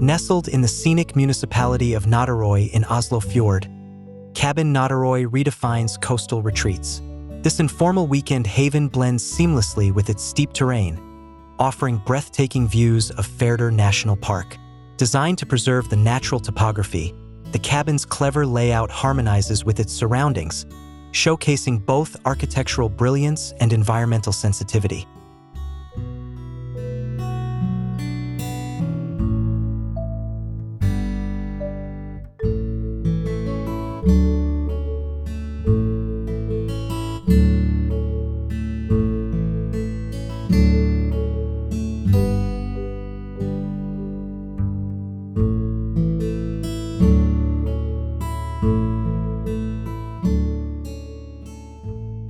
Nestled in the scenic municipality of Nøtterøy in Oslo Fjord, Cabin Nøtterøy redefines coastal retreats. This informal weekend haven blends seamlessly with its steep terrain, offering breathtaking views of Færder National Park. Designed to preserve the natural topography, the cabin's clever layout harmonizes with its surroundings, showcasing both architectural brilliance and environmental sensitivity.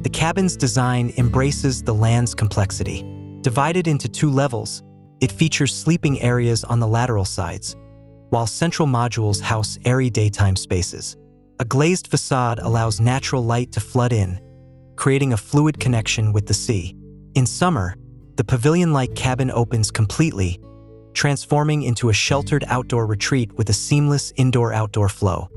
The cabin's design embraces the land's complexity. Divided into two levels, it features sleeping areas on the lateral sides, while central modules house airy daytime spaces. A glazed facade allows natural light to flood in, creating a fluid connection with the sea. In summer, the pavilion-like cabin opens completely, transforming into a sheltered outdoor retreat with a seamless indoor-outdoor flow.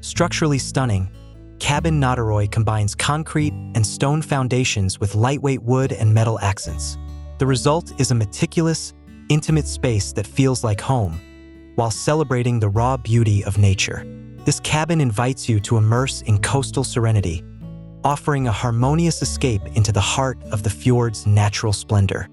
Structurally stunning, Cabin Nøtterøy combines concrete and stone foundations with lightweight wood and metal accents. The result is a meticulous, intimate space that feels like home, while celebrating the raw beauty of nature. This cabin invites you to immerse in coastal serenity, offering a harmonious escape into the heart of the fjord's natural splendor.